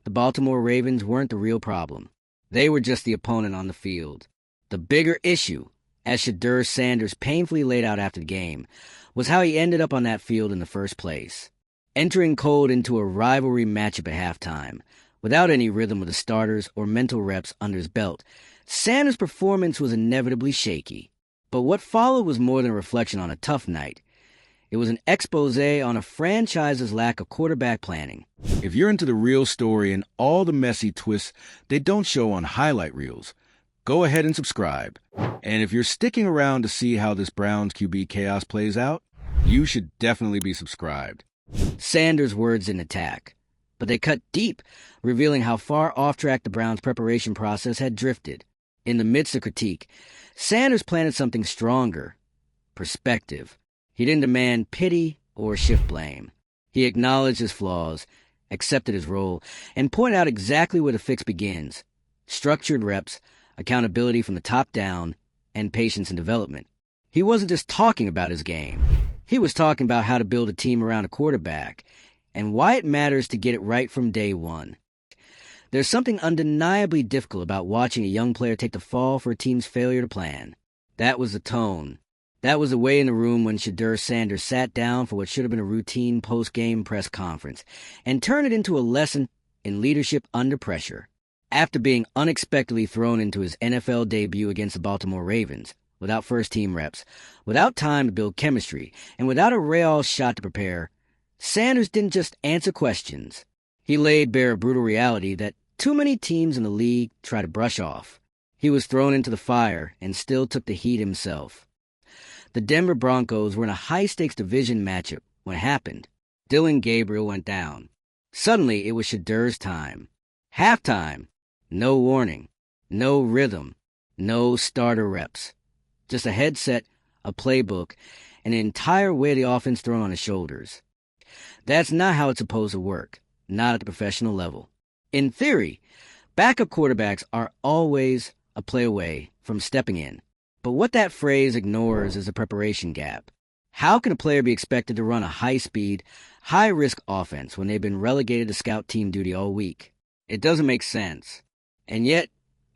The Baltimore Ravens weren't the real problem. They were just the opponent on the field. The bigger issue, as Shedeur Sanders painfully laid out after the game, was how he ended up on that field in the first place. Entering cold into a rivalry matchup at halftime, without any rhythm with the starters or mental reps under his belt, Sanders' performance was inevitably shaky. But what followed was more than a reflection on a tough night. It was an expose on a franchise's lack of quarterback planning. If you're into the real story and all the messy twists they don't show on highlight reels, go ahead and subscribe. And if you're sticking around to see how this Browns QB chaos plays out, you should definitely be subscribed. Sanders' words didn't attack, but they cut deep, revealing how far off track the Browns' preparation process had drifted. In the midst of critique, Sanders planted something stronger: perspective. He didn't demand pity or shift blame. He acknowledged his flaws, accepted his role, and pointed out exactly where the fix begins: structured reps, accountability from the top down, and patience and development. He wasn't just talking about his game. He was talking about how to build a team around a quarterback and why it matters to get it right from day one. There's something undeniably difficult about watching a young player take the fall for a team's failure to plan. That was the tone. That was the way in the room when Shedeur Sanders sat down for what should have been a routine post-game press conference and turned it into a lesson in leadership under pressure. After being unexpectedly thrown into his NFL debut against the Baltimore Ravens, without first-team reps, without time to build chemistry, and without a real shot to prepare, Sanders didn't just answer questions. He laid bare a brutal reality that too many teams in the league try to brush off. He was thrown into the fire and still took the heat himself. The Denver Broncos were in a high-stakes division matchup when it happened. Dillon Gabriel went down. Suddenly, it was Shedeur's time. Halftime. No warning. No rhythm. No starter reps. Just a headset, a playbook, and an entire weight of the offense thrown on his shoulders. That's not how it's supposed to work, not at the professional level. In theory, backup quarterbacks are always a play away from stepping in. But what that phrase ignores is a preparation gap. How can a player be expected to run a high-speed, high-risk offense when they've been relegated to scout team duty all week? It doesn't make sense. And yet,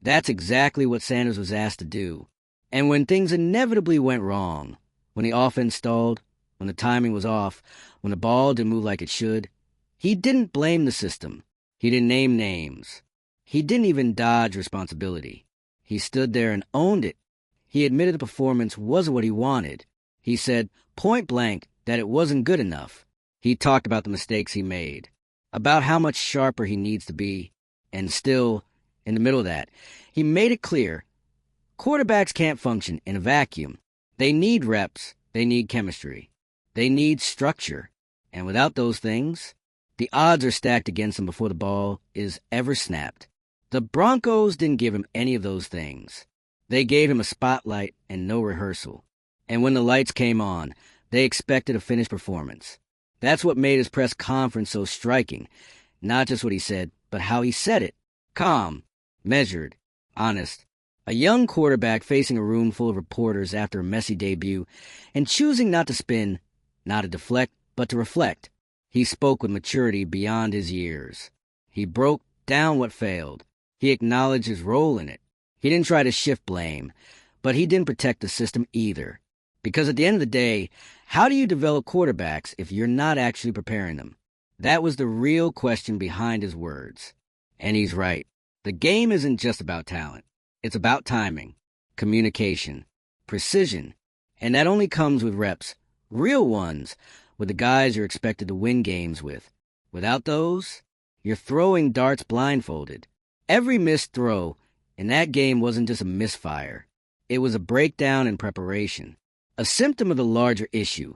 that's exactly what Sanders was asked to do. And when things inevitably went wrong, when the offense stalled, when the timing was off, when the ball didn't move like it should, he didn't blame the system. He didn't name names. He didn't even dodge responsibility. He stood there and owned it. He admitted the performance wasn't what he wanted. He said point blank that it wasn't good enough. He talked about the mistakes he made, about how much sharper he needs to be, and still, in the middle of that, he made it clear quarterbacks can't function in a vacuum. They need reps. They need chemistry. They need structure. And without those things, the odds are stacked against them before the ball is ever snapped. The Broncos didn't give him any of those things. They gave him a spotlight and no rehearsal. And when the lights came on, they expected a finished performance. That's what made his press conference so striking. Not just what he said, but how he said it. Calm, measured, honest. A young quarterback facing a room full of reporters after a messy debut and choosing not to spin, not to deflect, but to reflect. He spoke with maturity beyond his years. He broke down what failed. He acknowledged his role in it. He didn't try to shift blame, but he didn't protect the system either. Because at the end of the day, how do you develop quarterbacks if you're not actually preparing them? That was the real question behind his words. And he's right. The game isn't just about talent. It's about timing, communication, precision, and that only comes with reps, real ones, with the guys you're expected to win games with. Without those, you're throwing darts blindfolded. Every missed throw in that game wasn't just a misfire. It was a breakdown in preparation, a symptom of the larger issue.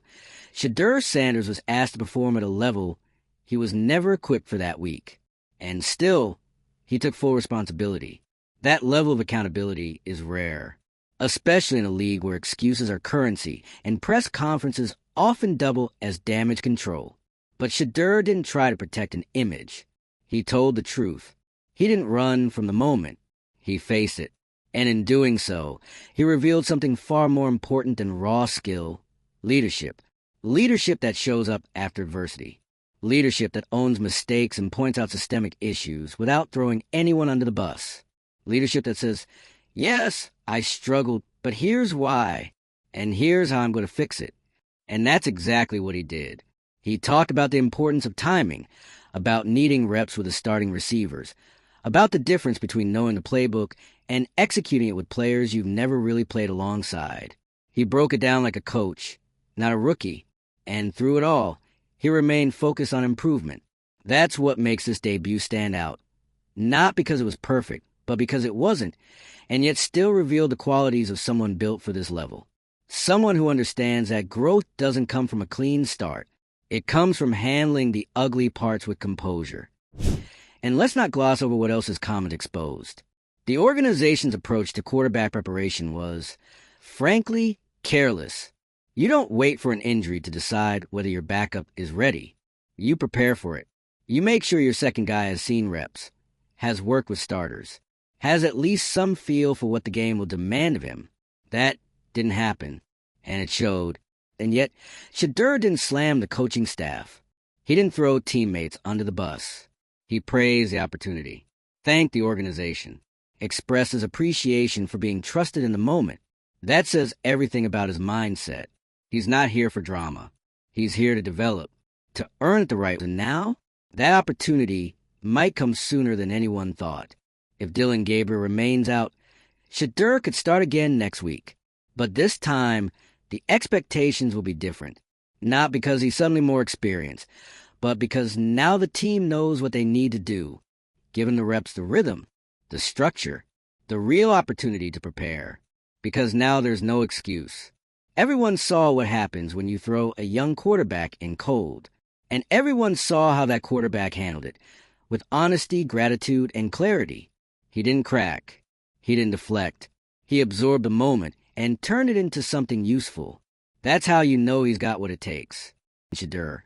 Shedeur Sanders was asked to perform at a level he was never equipped for that week. And still, he took full responsibility. That level of accountability is rare, especially in a league where excuses are currency and press conferences often double as damage control. But Shedeur didn't try to protect an image. He told the truth. He didn't run from the moment. He faced it. And in doing so, he revealed something far more important than raw skill: leadership. Leadership that shows up after adversity. Leadership that owns mistakes and points out systemic issues without throwing anyone under the bus. Leadership that says, yes, I struggled, but here's why, and here's how I'm going to fix it. And that's exactly what he did. He talked about the importance of timing, about needing reps with the starting receivers, about the difference between knowing the playbook and executing it with players you've never really played alongside. He broke it down like a coach, not a rookie, and through it all, he remained focused on improvement. That's what makes this debut stand out. Not because it was perfect, but because it wasn't, and yet still revealed the qualities of someone built for this level. Someone who understands that growth doesn't come from a clean start. It comes from handling the ugly parts with composure. And let's not gloss over what else his comment exposed. The organization's approach to quarterback preparation was, frankly, careless. You don't wait for an injury to decide whether your backup is ready. You prepare for it. You make sure your second guy has seen reps, has worked with starters, has at least some feel for what the game will demand of him. That didn't happen, and it showed. And yet, Shedeur didn't slam the coaching staff. He didn't throw teammates under the bus. He praised the opportunity, thanked the organization, expressed his appreciation for being trusted in the moment. That says everything about his mindset. He's not here for drama. He's here to develop, to earn it the right way. And now, that opportunity might come sooner than anyone thought. If Dillon Gabriel remains out, Shedeur could start again next week. But this time, the expectations will be different. Not because he's suddenly more experienced, but because now the team knows what they need to do. Give him the reps, the rhythm, the structure, the real opportunity to prepare. Because now there's no excuse. Everyone saw what happens when you throw a young quarterback in cold. And everyone saw how that quarterback handled it, with honesty, gratitude, and clarity. He didn't crack. He didn't deflect. He absorbed the moment and turned it into something useful. That's how you know he's got what it takes. Shedeur.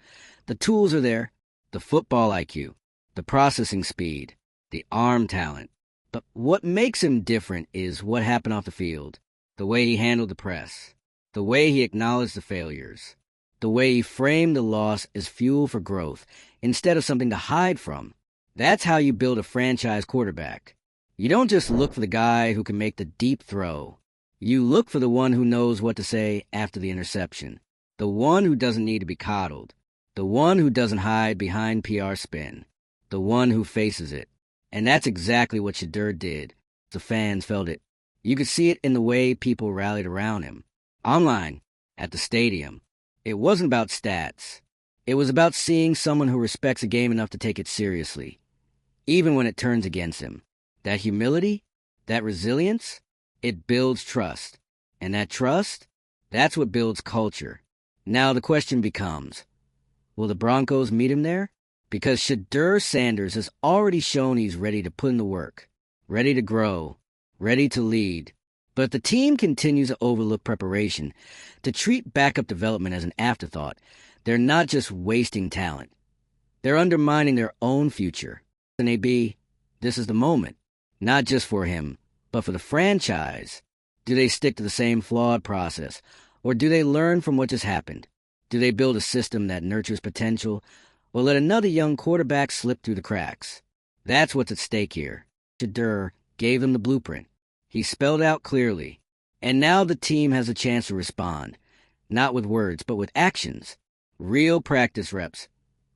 The tools are there, the football IQ, the processing speed, the arm talent. But what makes him different is what happened off the field, the way he handled the press, the way he acknowledged the failures, the way he framed the loss as fuel for growth instead of something to hide from. That's how you build a franchise quarterback. You don't just look for the guy who can make the deep throw. You look for the one who knows what to say after the interception, the one who doesn't need to be coddled, the one who doesn't hide behind PR spin, the one who faces it. And that's exactly what Shedeur did. The fans felt it. You could see it in the way people rallied around him. Online, at the stadium. It wasn't about stats. It was about seeing someone who respects a game enough to take it seriously, even when it turns against him. That humility, that resilience, it builds trust. And that trust, that's what builds culture. Now the question becomes, will the Broncos meet him there? Because Shedeur Sanders has already shown he's ready to put in the work, ready to grow, ready to lead. But if the team continues to overlook preparation, to treat backup development as an afterthought, they're not just wasting talent. They're undermining their own future. And this is the moment, not just for him, but for the franchise. Do they stick to the same flawed process, or do they learn from what just happened? Do they build a system that nurtures potential, or let another young quarterback slip through the cracks? That's what's at stake here. Shedeur gave them the blueprint. He spelled out clearly. And now the team has a chance to respond, not with words, but with actions. Real practice reps,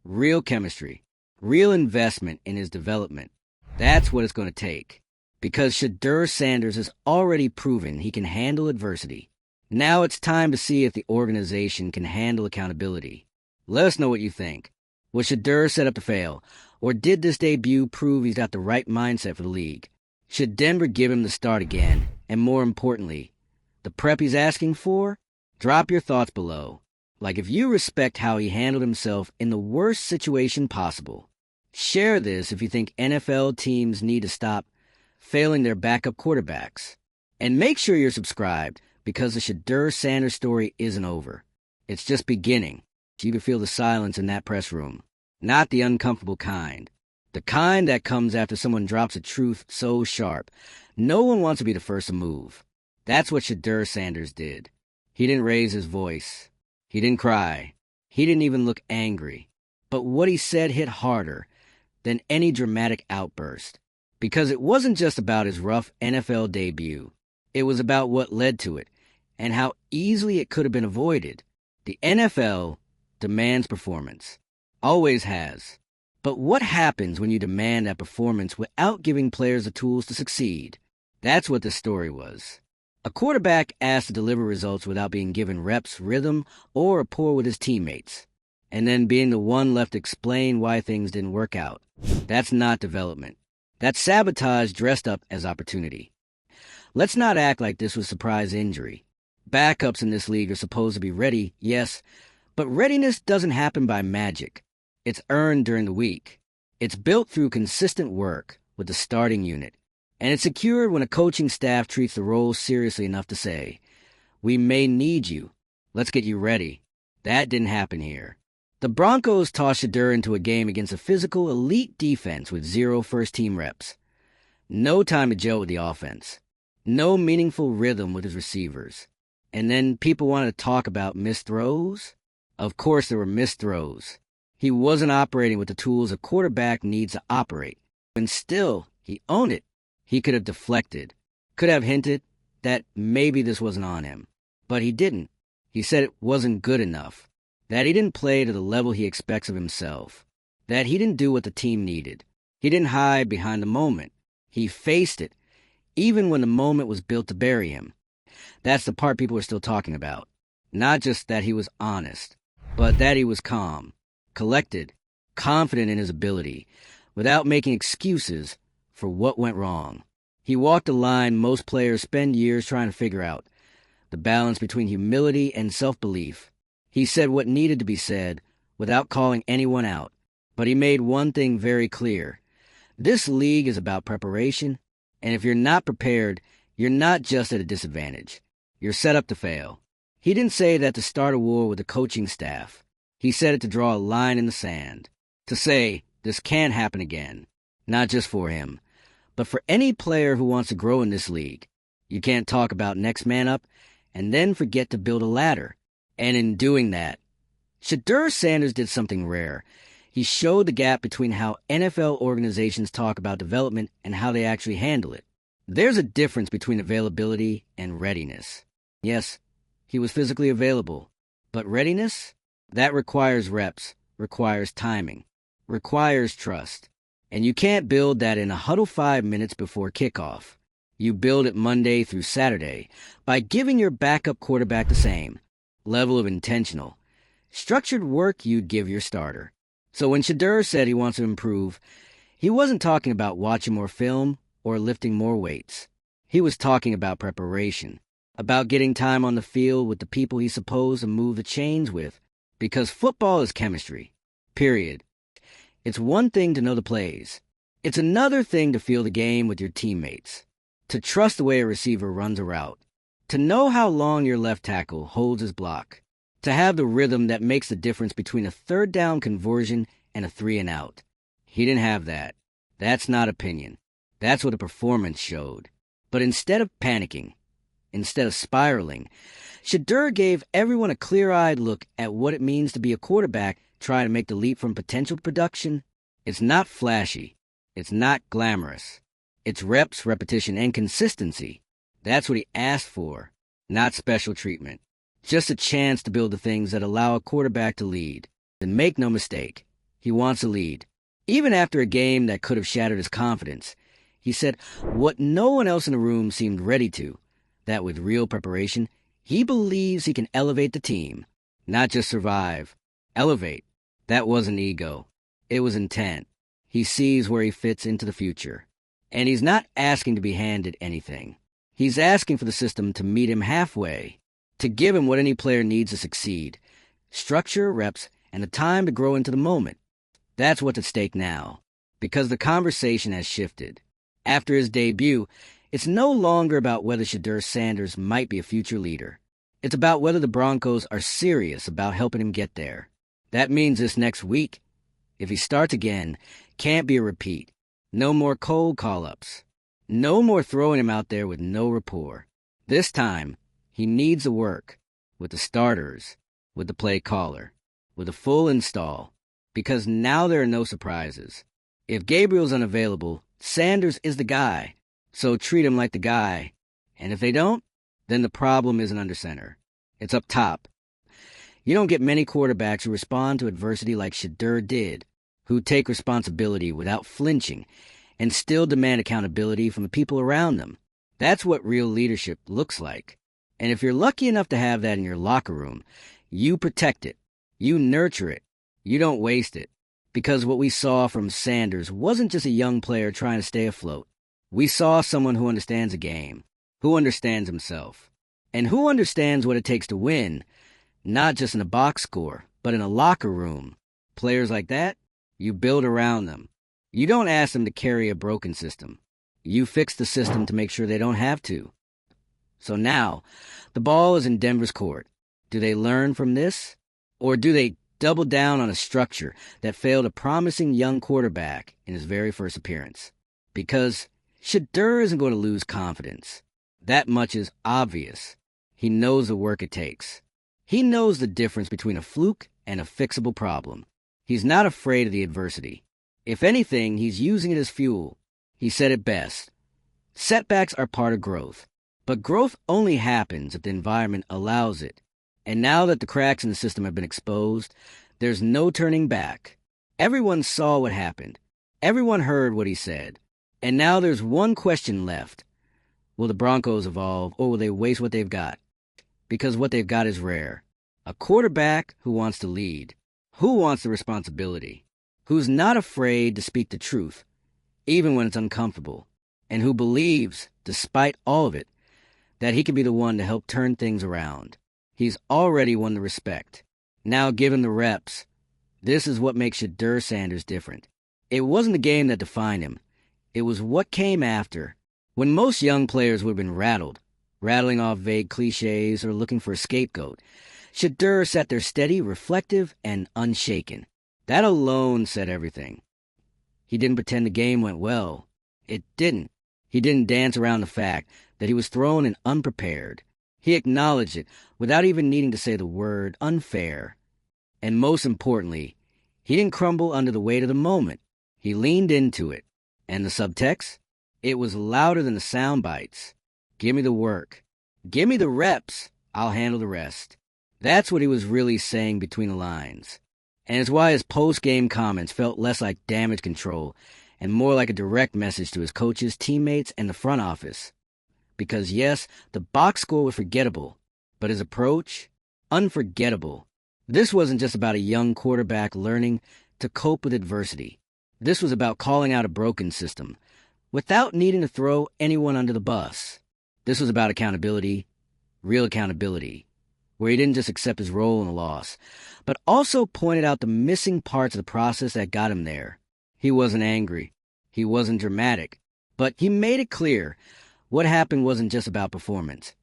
real chemistry, real investment in his development. That's what it's going to take. Because Shedeur Sanders has already proven he can handle adversity. Now it's time to see if the organization can handle accountability. Let us know what you think. Was Shedeur set up to fail, or did this debut prove he's got the right mindset for the league? Should Denver give him the start again, and more importantly, the prep he's asking for? Drop your thoughts below. Like if you respect how he handled himself in the worst situation possible. Share this if you think NFL teams need to stop failing their backup quarterbacks. And make sure you're subscribed, because the Shedeur Sanders story isn't over. It's just beginning. You can feel the silence in that press room. Not the uncomfortable kind. The kind that comes after someone drops a truth so sharp, no one wants to be the first to move. That's what Shedeur Sanders did. He didn't raise his voice. He didn't cry. He didn't even look angry. But what he said hit harder than any dramatic outburst. Because it wasn't just about his rough NFL debut. It was about what led to it, and how easily it could have been avoided. The NFL demands performance. Always has. But what happens when you demand that performance without giving players the tools to succeed? That's what the story was. A quarterback asked to deliver results without being given reps, rhythm, or rapport with his teammates, and then being the one left to explain why things didn't work out. That's not development. That's sabotage dressed up as opportunity. Let's not act like this was surprise injury. Backups in this league are supposed to be ready, yes, but readiness doesn't happen by magic. It's earned during the week. It's built through consistent work with the starting unit. And it's secured when a coaching staff treats the role seriously enough to say, "We may need you. Let's get you ready." That didn't happen here. The Broncos tossed Shedeur into a game against a physical, elite defense with 0 first-team reps. No time to gel with the offense. No meaningful rhythm with his receivers. And then people wanted to talk about missed throws? Of course there were missed throws. He wasn't operating with the tools a quarterback needs to operate. And still, he owned it. He could have deflected, could have hinted that maybe this wasn't on him. But he didn't. He said it wasn't good enough, that he didn't play to the level he expects of himself, that he didn't do what the team needed. He didn't hide behind the moment. He faced it, even when the moment was built to bury him. That's the part people are still talking about. Not just that he was honest, but that he was calm, collected, confident in his ability, without making excuses for what went wrong. He walked a line most players spend years trying to figure out, the balance between humility and self-belief. He said what needed to be said without calling anyone out, but he made one thing very clear. This league is about preparation, and if you're not prepared, you're not just at a disadvantage. You're set up to fail. He didn't say that to start a war with the coaching staff. He said it to draw a line in the sand, to say this can't happen again, not just for him, but for any player who wants to grow in this league. You can't talk about next man up and then forget to build a ladder. And in doing that, Shedeur Sanders did something rare. He showed the gap between how NFL organizations talk about development and how they actually handle it. There's a difference between availability and readiness. Yes, he was physically available, but readiness? That requires reps, requires timing, requires trust. And you can't build that in a huddle 5 minutes before kickoff. You build it Monday through Saturday by giving your backup quarterback the same level of intentional, structured work you'd give your starter. So when Shedeur said he wants to improve, he wasn't talking about watching more film or lifting more weights. He was talking about preparation, about getting time on the field with the people he's supposed to move the chains with, because football is chemistry, period. It's one thing to know the plays. It's another thing to feel the game with your teammates, to trust the way a receiver runs a route, to know how long your left tackle holds his block, to have the rhythm that makes the difference between a third down conversion and a 3 and out. He didn't have that. That's not opinion. That's what the performance showed. But instead of panicking, instead of spiraling, Shedeur gave everyone a clear-eyed look at what it means to be a quarterback trying to make the leap from potential production. It's not flashy. It's not glamorous. It's reps, repetition, and consistency. That's what he asked for, not special treatment. Just a chance to build the things that allow a quarterback to lead. And make no mistake, he wants to lead. Even after a game that could have shattered his confidence, he said what no one else in the room seemed ready to, that with real preparation, he believes he can elevate the team, not just survive. Elevate. That wasn't ego. It was intent. He sees where he fits into the future. And he's not asking to be handed anything. He's asking for the system to meet him halfway, to give him what any player needs to succeed. Structure, reps, and the time to grow into the moment. That's what's at stake now, because the conversation has shifted. After his debut, it's no longer about whether Shedeur Sanders might be a future leader. It's about whether the Broncos are serious about helping him get there. That means this next week, if he starts again, can't be a repeat. No more cold call-ups. No more throwing him out there with no rapport. This time, he needs to work with the starters, with the play caller, with a full install, because now there are no surprises. If Gabriel's unavailable, Sanders is the guy, so treat him like the guy. And if they don't, then the problem isn't under center. It's up top. You don't get many quarterbacks who respond to adversity like Shedeur did, who take responsibility without flinching and still demand accountability from the people around them. That's what real leadership looks like. And if you're lucky enough to have that in your locker room, you protect it. You nurture it. You don't waste it. Because what we saw from Sanders wasn't just a young player trying to stay afloat. We saw someone who understands a game, who understands himself, and who understands what it takes to win, not just in a box score, but in a locker room. Players like that, you build around them. You don't ask them to carry a broken system. You fix the system to make sure they don't have to. So now, the ball is in Denver's court. Do they learn from this? Or do they double down on a structure that failed a promising young quarterback in his very first appearance? Because Shedeur isn't going to lose confidence. That much is obvious. He knows the work it takes. He knows the difference between a fluke and a fixable problem. He's not afraid of the adversity. If anything, he's using it as fuel. He said it best. Setbacks are part of growth. But growth only happens if the environment allows it. And now that the cracks in the system have been exposed, there's no turning back. Everyone saw what happened. Everyone heard what he said. And now there's one question left. Will the Broncos evolve, or will they waste what they've got? Because what they've got is rare. A quarterback who wants to lead, who wants the responsibility, who's not afraid to speak the truth, even when it's uncomfortable, and who believes, despite all of it, that he can be the one to help turn things around. He's already won the respect. Now give him the reps. This is what makes Shedeur Sanders different. It wasn't the game that defined him. It was what came after. When most young players would have been rattled, rattling off vague cliches or looking for a scapegoat, Shedeur sat there steady, reflective, and unshaken. That alone said everything. He didn't pretend the game went well. It didn't. He didn't dance around the fact that he was thrown in unprepared. He acknowledged it without even needing to say the word unfair. And most importantly, he didn't crumble under the weight of the moment. He leaned into it. And the subtext? It was louder than the sound bites. Give me the work. Give me the reps. I'll handle the rest. That's what he was really saying between the lines. And it's why his post-game comments felt less like damage control and more like a direct message to his coaches, teammates, and the front office. Because yes, the box score was forgettable, but his approach, unforgettable. This wasn't just about a young quarterback learning to cope with adversity. This was about calling out a broken system without needing to throw anyone under the bus. This was about accountability, real accountability, where he didn't just accept his role in the loss, but also pointed out the missing parts of the process that got him there. He wasn't angry. He wasn't dramatic. But he made it clear what happened wasn't just about performance.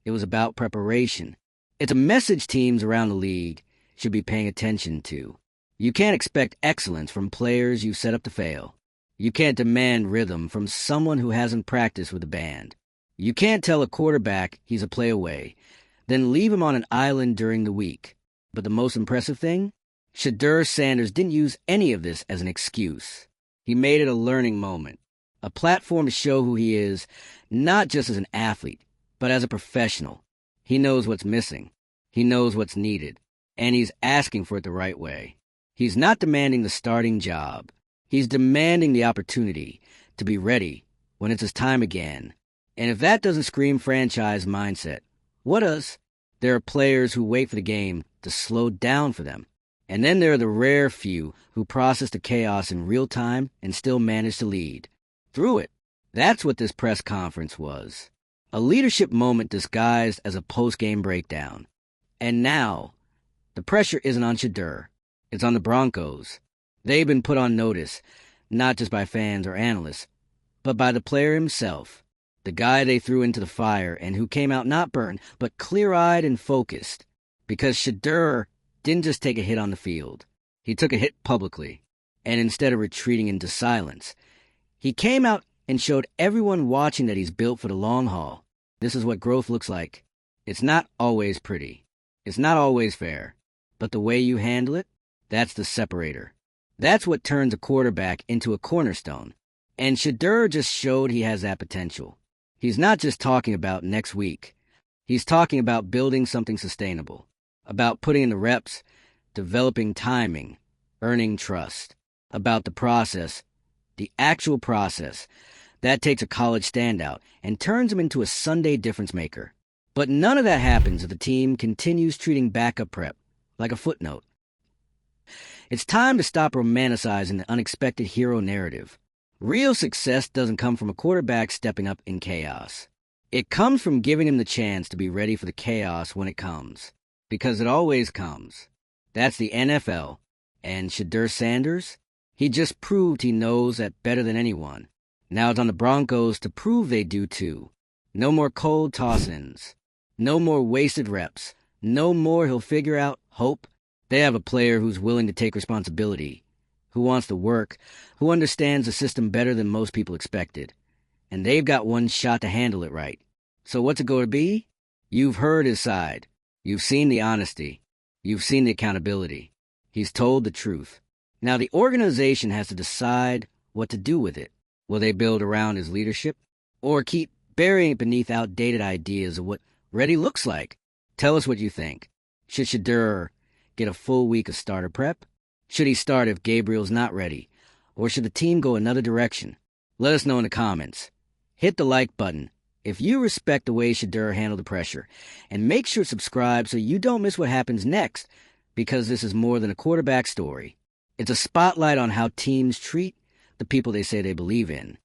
It was about preparation. It's a message teams around the league should be paying attention to. You can't expect excellence from players you set up to fail. You can't demand rhythm from someone who hasn't practiced with a band. You can't tell a quarterback he's a play away, then leave him on an island during the week. But the most impressive thing? Shedeur Sanders didn't use any of this as an excuse. He made it a learning moment, a platform to show who he is, not just as an athlete, but as a professional. He knows what's missing. He knows what's needed, and he's asking for it the right way. He's not demanding the starting job. He's demanding the opportunity to be ready when it's his time again. And if that doesn't scream franchise mindset, what does? There are players who wait for the game to slow down for them. And then there are the rare few who process the chaos in real time and still manage to lead through it. That's what this press conference was. A leadership moment disguised as a post-game breakdown. And now, the pressure isn't on Shedeur. It's on the Broncos. They've been put on notice, not just by fans or analysts, but by the player himself, the guy they threw into the fire and who came out not burned, but clear-eyed and focused. Because Shedeur didn't just take a hit on the field. He took a hit publicly. And instead of retreating into silence, he came out and showed everyone watching that he's built for the long haul. This is what growth looks like. It's not always pretty. It's not always fair. But the way you handle it, that's the separator. That's what turns a quarterback into a cornerstone. And Shedeur just showed he has that potential. He's not just talking about next week. He's talking about building something sustainable, about putting in the reps, developing timing, earning trust, about the process, the actual process. That takes a college standout and turns him into a Sunday difference maker. But none of that happens if the team continues treating backup prep like a footnote. It's time to stop romanticizing the unexpected hero narrative. Real success doesn't come from a quarterback stepping up in chaos. It comes from giving him the chance to be ready for the chaos when it comes. Because it always comes. That's the NFL. And Shedeur Sanders? He just proved he knows that better than anyone. Now it's on the Broncos to prove they do too. No more cold toss-ins. No more wasted reps. No more he'll figure out hope. They have a player who's willing to take responsibility, who wants to work, who understands the system better than most people expected. And they've got one shot to handle it right. So what's it going to be? You've heard his side. You've seen the honesty. You've seen the accountability. He's told the truth. Now the organization has to decide what to do with it. Will they build around his leadership? Or keep burying it beneath outdated ideas of what ready looks like? Tell us what you think. Should Shedeur get a full week of starter prep? Should he start if Gabriel's not ready? Or should the team go another direction? Let us know in the comments. Hit the like button if you respect the way Shedeur handled the pressure. And make sure to subscribe so you don't miss what happens next, because this is more than a quarterback story. It's a spotlight on how teams treat the people they say they believe in.